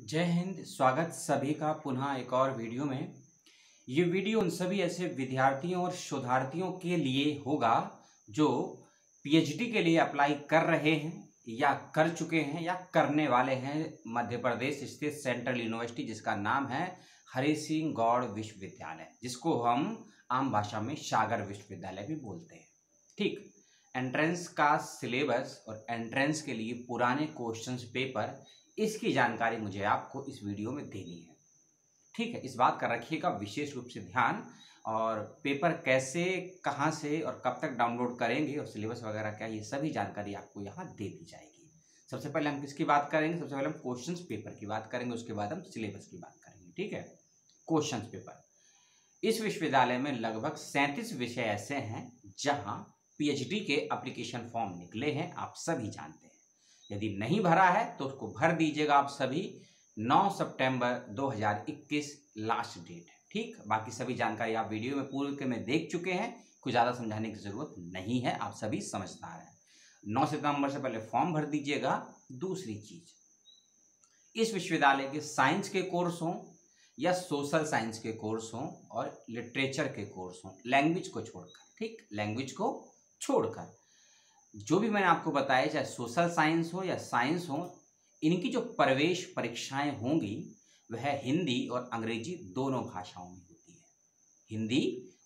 जय हिंद। स्वागत सभी का पुनः एक और वीडियो में। ये वीडियो उन सभी ऐसे विद्यार्थियों और शोधार्थियों के लिए होगा जो पीएचडी के लिए अप्लाई कर रहे हैं या कर चुके हैं या करने वाले हैं मध्य प्रदेश स्थित सेंट्रल यूनिवर्सिटी जिसका नाम है हरि सिंह गौड़ विश्वविद्यालय, जिसको हम आम भाषा में सागर विश्वविद्यालय भी बोलते हैं। ठीक, एंट्रेंस का सिलेबस और एंट्रेंस के लिए पुराने क्वेश्चंस पेपर, इसकी जानकारी मुझे आपको इस वीडियो में देनी है। ठीक है, इस बात का रखिएगा विशेष रूप से ध्यान। और पेपर कैसे, कहाँ से और कब तक डाउनलोड करेंगे और सिलेबस वगैरह क्या, ये सभी जानकारी आपको यहाँ दे दी जाएगी। सबसे पहले हम किसकी बात करेंगे? सबसे पहले हम क्वेश्चंस पेपर की बात करेंगे, उसके बाद हम सिलेबस की बात करेंगे। ठीक है, क्वेश्चंस पेपर। इस विश्वविद्यालय में लगभग 37 विषय ऐसे हैं जहाँ पीएचडी के एप्लीकेशन फॉर्म निकले हैं, आप सभी जानते हैं। यदि नहीं भरा है तो उसको भर दीजिएगा आप सभी। 9 सितंबर 2021 लास्ट डेट है। ठीक, बाकी सभी जानकारी आप वीडियो में पूर्व में देख चुके हैं, कुछ ज़्यादा समझाने की ज़रूरत नहीं है, आप सभी समझदार हैं। 9 सितंबर से पहले फॉर्म भर दीजिएगा। दूसरी चीज, इस विश्वविद्यालय के साइंस के कोर्स हों या सोशल साइंस के कोर्स हों और लिटरेचर के कोर्स हों, लैंग्वेज को छोड़कर, ठीक, लैंग्वेज को छोड़कर जो भी मैंने आपको बताया, चाहे सोशल साइंस हो या साइंस हो, इनकी जो प्रवेश परीक्षाएं होंगी वह हिंदी और अंग्रेजी दोनों भाषाओं में होती है। हिंदी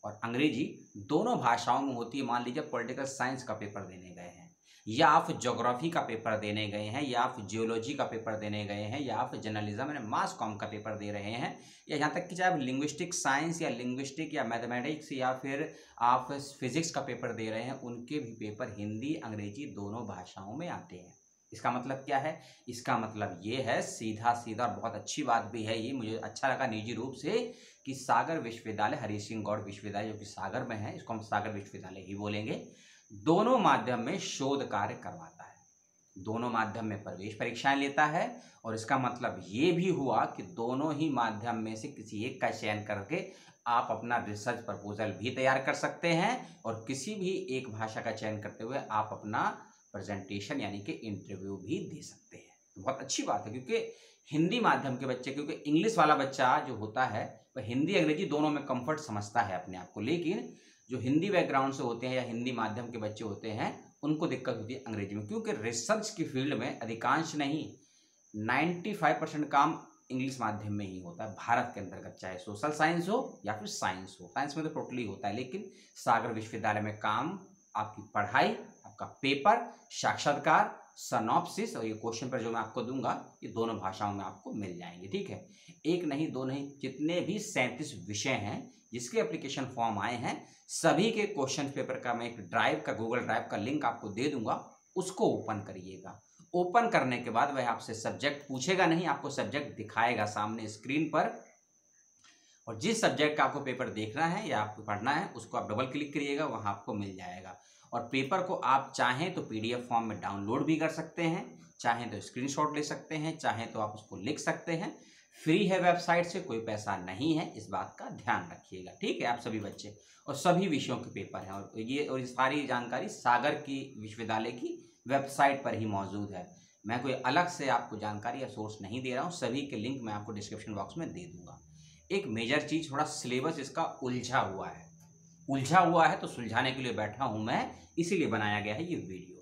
और अंग्रेजी दोनों भाषाओं में होती है। मान लीजिए पॉलिटिकल साइंस का पेपर देने गए हैं, या आप ज्योग्राफी का पेपर देने गए हैं, या आप जियोलॉजी का पेपर देने गए हैं, या आप जर्नलिज्म एंड मास कॉम का पेपर दे रहे हैं, या यहाँ तक कि चाहे आप लिंग्विस्टिक साइंस या लिंग्विस्टिक या मैथमेटिक्स या फिर आप फिजिक्स का पेपर दे रहे हैं, उनके भी पेपर हिंदी अंग्रेजी दोनों भाषाओं में आते हैं। इसका मतलब क्या है? इसका मतलब ये है, सीधा सीधा, बहुत अच्छी बात भी है ये, मुझे अच्छा लगा निजी रूप से, कि सागर विश्वविद्यालय, हरि सिंह गौड़ विश्वविद्यालय जो कि सागर में है, इसको हम सागर विश्वविद्यालय ही बोलेंगे, दोनों माध्यम में शोध कार्य करवाता है, दोनों माध्यम में प्रवेश परीक्षाएं लेता है। और इसका मतलब ये भी हुआ कि दोनों ही माध्यम में से किसी एक का चयन करके आप अपना रिसर्च प्रपोजल भी तैयार कर सकते हैं, और किसी भी एक भाषा का चयन करते हुए आप अपना प्रेजेंटेशन यानी कि इंटरव्यू भी दे सकते हैं। तो बहुत अच्छी बात है, क्योंकि हिंदी माध्यम के बच्चे, क्योंकि इंग्लिश वाला बच्चा जो होता है वह हिंदी अंग्रेजी दोनों में कंफर्ट समझता है अपने आप को, लेकिन जो हिंदी बैकग्राउंड से होते हैं या हिंदी माध्यम के बच्चे होते हैं उनको दिक्कत होती है अंग्रेजी में, क्योंकि रिसर्च की फील्ड में अधिकांश नहीं 95% काम इंग्लिश माध्यम में ही होता है भारत के अंतर्गत, चाहे सोशल साइंस हो या फिर साइंस हो। साइंस में तो टोटली होता है, लेकिन सागर विश्वविद्यालय में काम, आपकी पढ़ाई, आपका पेपर, साक्षात्कार, सनॉप्सिस और ये क्वेश्चन पेपर जो मैं आपको दूंगा, ये दोनों भाषाओं में आपको मिल जाएंगे। ठीक है, एक नहीं दो नहीं, जितने भी 37 विषय हैं जिसके एप्लीकेशन फॉर्म आए हैं, सभी के क्वेश्चन पेपर का मैं एक ड्राइव का, गूगल ड्राइव का लिंक आपको दे दूंगा, उसको ओपन करिएगा। ओपन करने के बाद वह आपसे सब्जेक्ट पूछेगा नहीं, आपको सब्जेक्ट दिखाएगा सामने स्क्रीन पर, और जिस सब्जेक्ट का आपको पेपर देखना है या आपको पढ़ना है उसको आप डबल क्लिक करिएगा, वहां आपको मिल जाएगा। और पेपर को आप चाहें तो पीडीएफ फॉर्म में डाउनलोड भी कर सकते हैं, चाहें तो स्क्रीनशॉट ले सकते हैं, चाहें तो आप उसको लिख सकते हैं। फ्री है वेबसाइट से, कोई पैसा नहीं है, इस बात का ध्यान रखिएगा। ठीक है, आप सभी बच्चे, और सभी विषयों के पेपर हैं, और ये सारी जानकारी सागर की विश्वविद्यालय की वेबसाइट पर ही मौजूद है। मैं कोई अलग से आपको जानकारी या सोर्स नहीं दे रहा हूँ, सभी के लिंक मैं आपको डिस्क्रिप्शन बॉक्स में दे दूंगा। एक मेजर चीज, थोड़ा सिलेबस इसका उलझा हुआ है, तो सुलझाने के लिए बैठा हूं मैं, इसीलिए बनाया गया है ये वीडियो।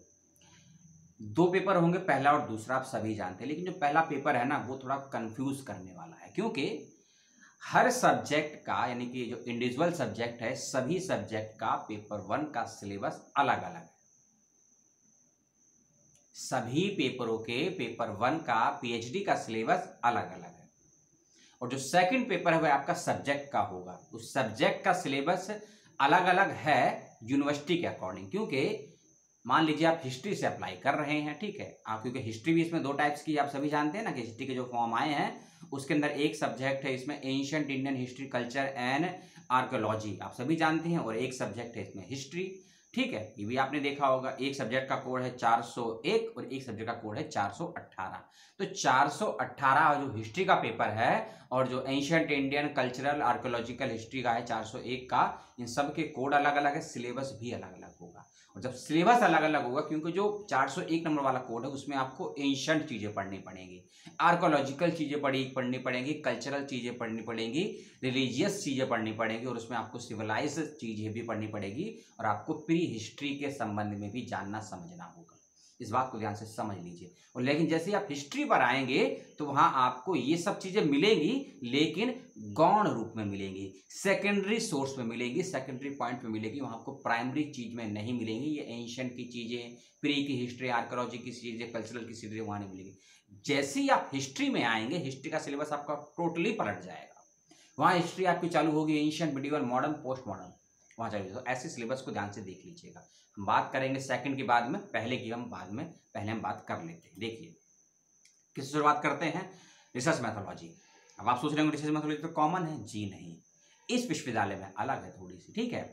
2 पेपर होंगे, पहला और दूसरा, आप सभी जानते हैं, लेकिन जो पहला पेपर है ना वो थोड़ा कंफ्यूज करने वाला है, क्योंकि हर सब्जेक्ट का, यानी कि जो इंडिविजुअल सब्जेक्ट है, सभी सब्जेक्ट का पेपर 1 का सिलेबस अलग अलग है। सभी पेपरों के पेपर 1 का पीएचडी का सिलेबस अलग अलग है, और जो सेकंड पेपर है वह आपका सब्जेक्ट का होगा, उस सब्जेक्ट का सिलेबस अलग अलग है यूनिवर्सिटी के अकॉर्डिंग। क्योंकि मान लीजिए आप हिस्ट्री से अप्लाई कर रहे हैं, ठीक है, आप, क्योंकि हिस्ट्री भी इसमें 2 टाइप्स की, आप सभी जानते हैं ना, कि हिस्ट्री के जो फॉर्म आए हैं उसके अंदर एक सब्जेक्ट है इसमें ancient Indian history, culture and archaeology, आप सभी जानते हैं, और एक सब्जेक्ट है इसमें हिस्ट्री। ठीक है, ये भी आपने देखा होगा, एक सब्जेक्ट का कोड है 401 और एक सब्जेक्ट का कोड है 418। तो 418 जो हिस्ट्री का पेपर है, और जो ancient Indian cultural archaeological history का है 401 का, इन सब के कोड अलग अलग है, सिलेबस भी अलग अलग होगा। और जब सिलेबस अलग अलग होगा, क्योंकि जो 401 नंबर वाला कोड है उसमें आपको एंशंट चीज़ें पढ़नी पड़ेंगी, आर्कोलॉजिकल चीज़ें पढ़नी पड़ेंगी, कल्चरल चीज़ें पढ़नी पड़ेंगी, रिलीजियस चीज़ें पढ़नी पड़ेंगी, और उसमें आपको सिविलाइज चीज़ें भी पढ़नी पड़ेगी, और आपको प्री हिस्ट्री के संबंध में भी जानना समझना होगा। इस बात को ध्यान से समझ लीजिए। और लेकिन जैसे आप हिस्ट्री पर आएंगे तो वहां आपको ये सब चीजें मिलेंगी, लेकिन गौण रूप में मिलेंगी, सेकेंडरी सोर्स में मिलेंगी, सेकेंडरी पॉइंट में मिलेगी, वहां आपको प्राइमरी चीज में नहीं मिलेंगी। ये एंशिएंट की चीजें, प्री की हिस्ट्री, आर्कोलॉजी की चीजें, कल्चरल की चीजें वहां नहीं मिलेंगी। जैसे ही आप हिस्ट्री में आएंगे, हिस्ट्री का सिलेबस आपका टोटली पलट जाएगा। वहां हिस्ट्री आपकी चालू होगी ancient, medieval, modern, post modern, वहां चाहिए। तो ऐसे सिलेबस को ध्यान से देख लीजिएगा। हम बात करेंगे सेकंड के बाद में, पहले की हम बाद में, पहले हम बात कर लेते हैं। देखिए किससे शुरुआत करते हैं, रिसर्च मैथोलॉजी। अब आप सोच रहे होंगे रिसर्च मैथोलॉजी तो कॉमन है, जी नहीं, इस विश्वविद्यालय में अलग है थोड़ी सी, ठीक है।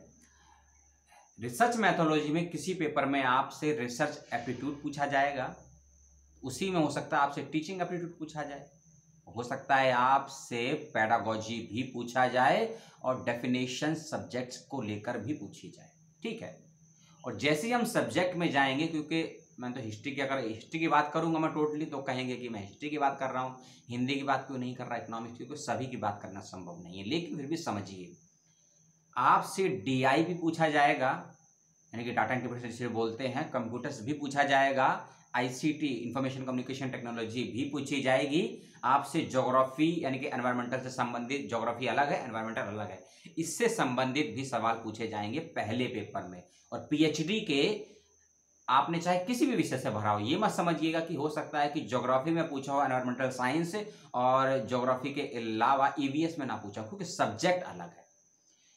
रिसर्च मैथोलॉजी में किसी पेपर में आपसे रिसर्च एप्टीट्यूड पूछा जाएगा, उसी में हो सकता है आपसे टीचिंग एप्टीट्यूड पूछा जाए, हो सकता है आपसे पेडागोजी भी पूछा जाए, और डेफिनेशन सब्जेक्ट्स को लेकर भी पूछी जाए, ठीक है। और जैसे ही हम सब्जेक्ट में जाएंगे, क्योंकि मैं तो हिस्ट्री की, अगर हिस्ट्री की बात करूंगा मैं टोटली, तो कहेंगे कि मैं हिस्ट्री की बात कर रहा हूँ, हिंदी की बात क्यों नहीं कर रहा, इकोनॉमिक्स की, सभी की बात करना संभव नहीं है। लेकिन फिर भी समझिए, आपसे डीआई भी पूछा जाएगा, यानी कि डाटा इंटरप्रिटेशन जिसे बोलते हैं, कंप्यूटर्स भी पूछा जाएगा, आईसीटी, इंफॉर्मेशन कम्युनिकेशन टेक्नोलॉजी भी पूछी जाएगी, आपसे ज्योग्राफी यानी कि एनवायरमेंटल से संबंधित, ज्योग्राफी अलग है, एनवायरमेंटल अलग है, इससे संबंधित भी सवाल पूछे जाएंगे पहले पेपर में। और पीएचडी के आपने चाहे किसी भी विषय से भरा हो, ये मत समझिएगा कि हो सकता है कि ज्योग्राफी में पूछा हो एनवायरमेंटल साइंस, और ज्योग्राफी के अलावा ईवीएस में ना पूछा, क्योंकि सब्जेक्ट अलग है।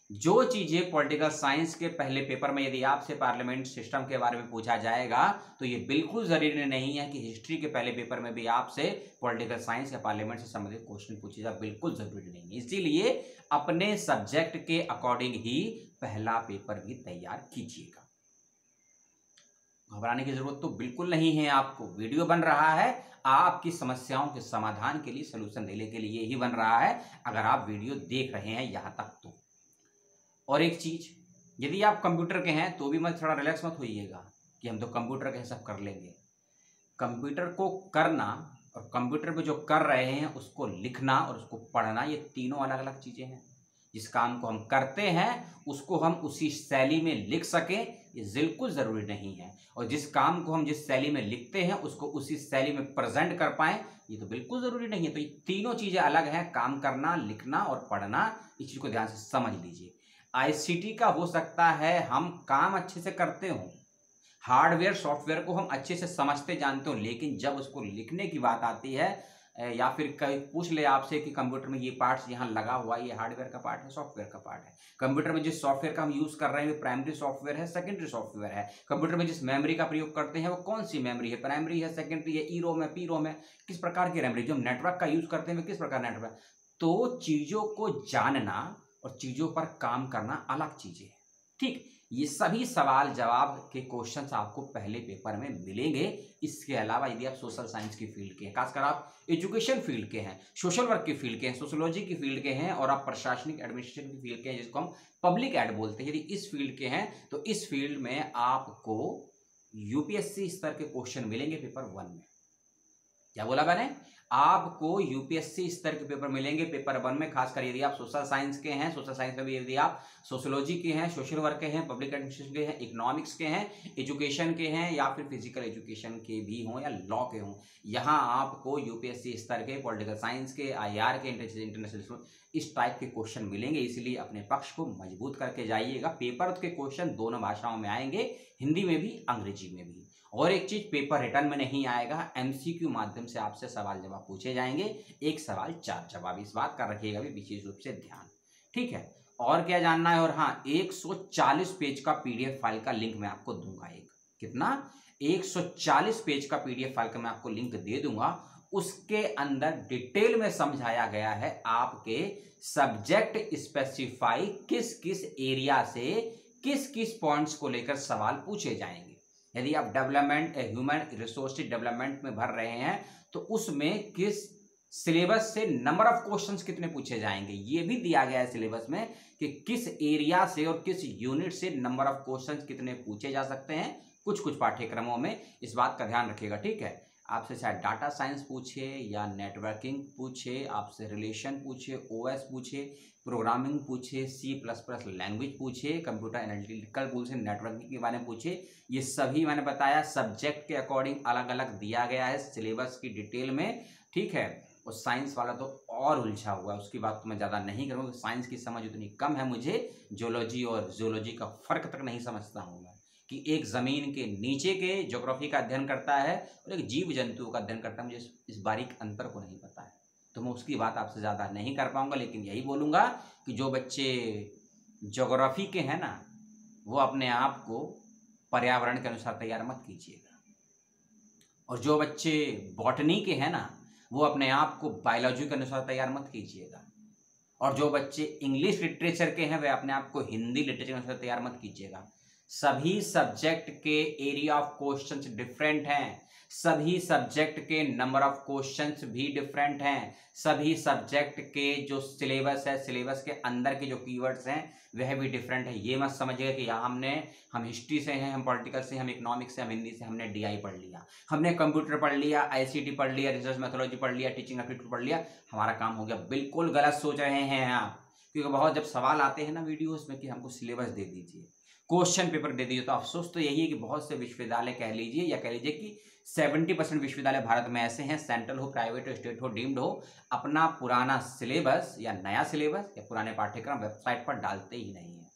जो चीजें पॉलिटिकल साइंस के पहले पेपर में यदि आपसे पार्लियामेंट सिस्टम के बारे में पूछा जाएगा, तो ये बिल्कुल जरूरी नहीं है कि हिस्ट्री के पहले पेपर में भी आपसे पॉलिटिकल साइंस या पार्लियामेंट से संबंधित क्वेश्चन पूछे जाए, बिल्कुल जरूरी नहीं है। इसीलिए अपने सब्जेक्ट के अकॉर्डिंग ही पहला पेपर भी तैयार कीजिएगा। घबराने की जरूरत तो बिल्कुल नहीं है आपको। वीडियो बन रहा है आपकी समस्याओं के समाधान के लिए, सलूशन देने के लिए ही बन रहा है, अगर आप वीडियो देख रहे हैं यहां तक तो। और एक चीज, यदि आप कंप्यूटर के हैं तो भी मत, थोड़ा रिलैक्स मत होइएगा कि हम तो कंप्यूटर के सब कर लेंगे। कंप्यूटर को करना और कंप्यूटर पे जो कर रहे हैं उसको लिखना और उसको पढ़ना, ये तीनों अलग अलग चीजें हैं। जिस काम को हम करते हैं उसको हम उसी शैली में लिख सकें, ये बिल्कुल जरूरी नहीं है। और जिस काम को हम जिस शैली में लिखते हैं उसको उसी शैली में प्रेजेंट कर पाए, ये तो बिल्कुल जरूरी नहीं है। तो ये तीनों चीजें अलग हैं, काम करना, लिखना और पढ़ना। इस चीज को ध्यान से समझ लीजिए। आईसीटी का हो सकता है हम काम अच्छे से करते हों, हार्डवेयर सॉफ्टवेयर को हम अच्छे से समझते जानते हो, लेकिन जब उसको लिखने की बात आती है, या फिर कहीं पूछ ले आपसे कि कंप्यूटर में ये पार्ट्स यहाँ लगा हुआ है, ये हार्डवेयर का पार्ट है, सॉफ्टवेयर का पार्ट है। कंप्यूटर में जिस सॉफ्टवेयर का हम यूज कर रहे हैं वो प्राइमरी सॉफ्टवेयर है, सेकेंडरी सॉफ्टवेयर है। कंप्यूटर में जिस मेमोरी का प्रयोग करते हैं वो कौन सी मेमोरी है, प्राइमरी है, सेकेंडरी है, ई रोम है, पी रोम है, किस प्रकार की मेमोरी। जो हम नेटवर्क का यूज करते हैं किस प्रकार नेटवर्क। तो चीजों को जानना और चीजों पर काम करना अलग चीजें हैं, ठीक। ये सभी सवाल जवाब के क्वेश्चंस आपको पहले पेपर में मिलेंगे। इसके अलावा यदि आप सोशल साइंस की फील्ड के हैं, खासकर आप एजुकेशन फील्ड के हैं, सोशल वर्क की फील्ड के हैं, सोशियोलॉजी की फील्ड के हैं, और आप प्रशासनिक एडमिनिस्ट्रेशन की फील्ड के हैं, जिसको हम पब्लिक एड बोलते हैं, यदि इस फील्ड के हैं तो इस फील्ड में आपको यूपीएससी स्तर के क्वेश्चन मिलेंगे पेपर 1 में। क्या बोला मैंने, आपको यूपीएससी स्तर के पेपर मिलेंगे पेपर 1 में, खासकर यदि आप सोशल साइंस के हैं, सोशल साइंस में भी यदि आप सोशियोलॉजी के हैं, सोशल वर्क के हैं, पब्लिक एडमिनिस्ट्रेशन के हैं, इकोनॉमिक्स के हैं, एजुकेशन के हैं, या फिर फिजिकल एजुकेशन के भी हों या लॉ के हों, यहाँ आपको यूपीएससी स्तर के, पॉलिटिकल साइंस के, आईआर के, इंटरनेशनल, इस टाइप के क्वेश्चन मिलेंगे। इसलिए अपने पक्ष को मजबूत करके जाइएगा। पेपर के क्वेश्चन दोनों भाषाओं में आएंगे, हिंदी में भी, अंग्रेजी में भी। और एक चीज, पेपर रिटर्न में नहीं आएगा, एमसीक्यू माध्यम से आपसे सवाल जवाब पूछे जाएंगे, 1 सवाल 4 जवाब। इस बात का रखिएगा भी विशेष रूप से ध्यान, ठीक है। और क्या जानना है, और हाँ, 140 पेज का पीडीएफ फाइल का लिंक मैं आपको दूंगा। एक कितना, 140 पेज का पीडीएफ फाइल का मैं आपको लिंक दे दूंगा। उसके अंदर डिटेल में समझाया गया है आपके सब्जेक्ट स्पेसिफाई किस किस एरिया से किस किस पॉइंट्स को लेकर सवाल पूछे जाएंगे। यदि आप डेवलपमेंट, ह्यूमन रिसोर्स डेवलपमेंट में भर रहे हैं तो उसमें किस सिलेबस से नंबर ऑफ क्वेश्चंस कितने पूछे जाएंगे, ये भी दिया गया है सिलेबस में कि किस एरिया से और किस यूनिट से नंबर ऑफ क्वेश्चंस कितने पूछे जा सकते हैं कुछ कुछ पाठ्यक्रमों में। इस बात का ध्यान रखिएगा, ठीक है। आपसे चाहे डाटा साइंस पूछे या नेटवर्किंग पूछे, आपसे रिलेशन पूछे, ओएस पूछे, प्रोग्रामिंग पूछे, C++ लैंग्वेज पूछे, कंप्यूटर एनालिटिकल टूल से नेटवर्किंग के बारे में पूछे, ये सभी मैंने बताया सब्जेक्ट के अकॉर्डिंग अलग अलग दिया गया है सिलेबस की डिटेल में, ठीक है। और साइंस वाला तो और उलझा हुआ है, उसकी बात तो मैं ज़्यादा नहीं करूँगा, साइंस की समझ उतनी कम है मुझे, जियोलॉजी और जियोलॉजी का फ़र्क तक नहीं समझता हूँ मैं, कि एक ज़मीन के नीचे के ज्योग्राफी का अध्ययन करता है और एक जीव जंतुओं का अध्ययन करता है, मुझे इस बारीक अंतर को नहीं पता है, तो मैं उसकी बात आपसे ज़्यादा नहीं कर पाऊँगा। लेकिन यही बोलूँगा कि जो बच्चे ज्योग्राफी के हैं ना, वो अपने आप को पर्यावरण के अनुसार तैयार मत कीजिएगा, और जो बच्चे बॉटनी के हैं ना, वो अपने आप को बायोलॉजी के अनुसार तैयार मत कीजिएगा, और जो बच्चे इंग्लिश लिटरेचर के हैं वे अपने आप को हिंदी लिटरेचर के अनुसार तैयार मत कीजिएगा। सभी सब्जेक्ट के एरिया ऑफ क्वेश्चंस डिफरेंट हैं, सभी सब्जेक्ट के नंबर ऑफ क्वेश्चंस भी डिफरेंट हैं, सभी सब्जेक्ट के जो सिलेबस है, सिलेबस के अंदर के जो कीवर्ड्स हैं वह भी डिफरेंट है। ये मत समझिएगा कि हम हिस्ट्री से हैं, हम पॉलिटिकल से, हम इकोनॉमिक्स से, हम हिंदी से, हमने DI पढ़ लिया, हमने कंप्यूटर पढ़ लिया, ICT पढ़ लिया, रिसर्च मैथोलॉजी पढ़ लिया, टीचिंग एप्टीट्यूड पढ़ लिया, हमारा काम हो गया। बिल्कुल गलत सोच रहे हैं आप, क्योंकि बहुत जब सवाल आते हैं ना वीडियोस में कि हमको सिलेबस दे दीजिए, क्वेश्चन पेपर दे दीजिए, तो अफसोस तो यही है कि बहुत से विश्वविद्यालय कह लीजिए या कह लीजिए कि 70% विश्वविद्यालय भारत में ऐसे हैं, सेंट्रल हो, प्राइवेट हो, स्टेट हो, डीम्ड हो, अपना पुराना सिलेबस या नया सिलेबस या पुराने पाठ्यक्रम वेबसाइट पर डालते ही नहीं है,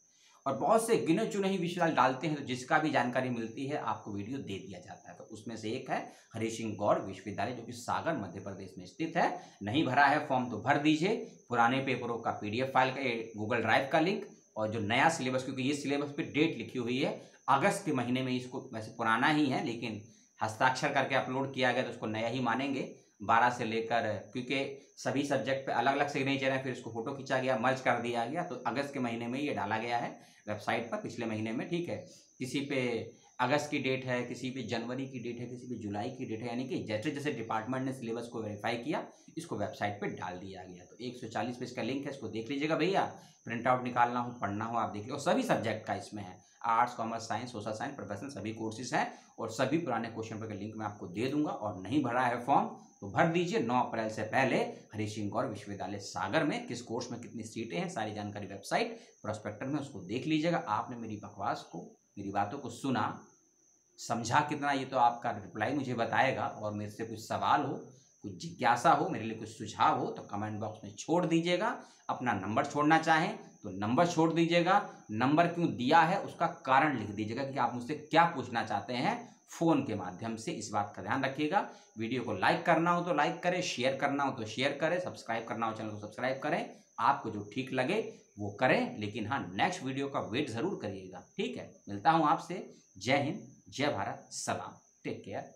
और बहुत से गिने चुने ही विश्वविद्यालय डालते हैं, तो जिसका भी जानकारी मिलती है आपको वीडियो दे दिया जाता है। तो उसमें से एक है हरीश सिंह गौर विश्वविद्यालय, जो कि सागर मध्य प्रदेश में स्थित है। नहीं भरा है फॉर्म तो भर दीजिए, पुराने पेपरों का PDF फाइल का गूगल ड्राइव का लिंक, और जो नया सिलेबस, क्योंकि ये सिलेबस पे डेट लिखी हुई है अगस्त के महीने में, इसको वैसे पुराना ही है लेकिन हस्ताक्षर करके अपलोड किया गया तो उसको नया ही मानेंगे, 12 से लेकर, क्योंकि सभी सब्जेक्ट पे अलग अलग सिग्नेचर है, फिर इसको फोटो खींचा गया, मर्ज कर दिया गया, तो अगस्त के महीने में ये डाला गया है वेबसाइट पर, पिछले महीने में, ठीक है। किसी पे अगस्त की डेट है, किसी पे जनवरी की डेट है, किसी पे जुलाई की डेट है, यानी कि जैसे जैसे डिपार्टमेंट ने सिलेबस को वेरीफाई किया इसको वेबसाइट पे डाल दिया गया। तो 140 पेज का लिंक है, इसको देख लीजिएगा भैया, प्रिंट आउट निकालना हो, पढ़ना हो, आप देख लीजिए। और सभी सब्जेक्ट का इसमें है, arts, commerce, science, social science, professional सभी कोर्सेज हैं, और सभी पुराने क्वेश्चन पेपर का लिंक मैं आपको दे दूंगा। और नहीं भरा है फॉर्म तो भर दीजिए 9 अप्रैल से पहले। हरीश सिंह गौर विश्वविद्यालय सागर में किस कोर्स में कितनी सीटें हैं, सारी जानकारी वेबसाइट प्रोस्पेक्टर में, उसको देख लीजिएगा। आपने मेरी बकवास को, मेरी बातों को सुना, समझा कितना, ये तो आपका रिप्लाई मुझे बताएगा। और मेरे से कुछ सवाल हो, कुछ जिज्ञासा हो, मेरे लिए कुछ सुझाव हो तो कमेंट बॉक्स में छोड़ दीजिएगा। अपना नंबर छोड़ना चाहें तो नंबर छोड़ दीजिएगा, नंबर क्यों दिया है उसका कारण लिख दीजिएगा कि आप मुझसे क्या पूछना चाहते हैं फ़ोन के माध्यम से। इस बात का ध्यान रखिएगा। वीडियो को लाइक करना हो तो लाइक करें, शेयर करना हो तो शेयर करें, सब्सक्राइब करना हो चैनल को सब्सक्राइब करें, आपको जो ठीक लगे वो करें। लेकिन हाँ, नेक्स्ट वीडियो का वेट ज़रूर करिएगा, ठीक है। मिलता हूँ आपसे। जय हिंद, जय भारत, सलाम, टेक केयर।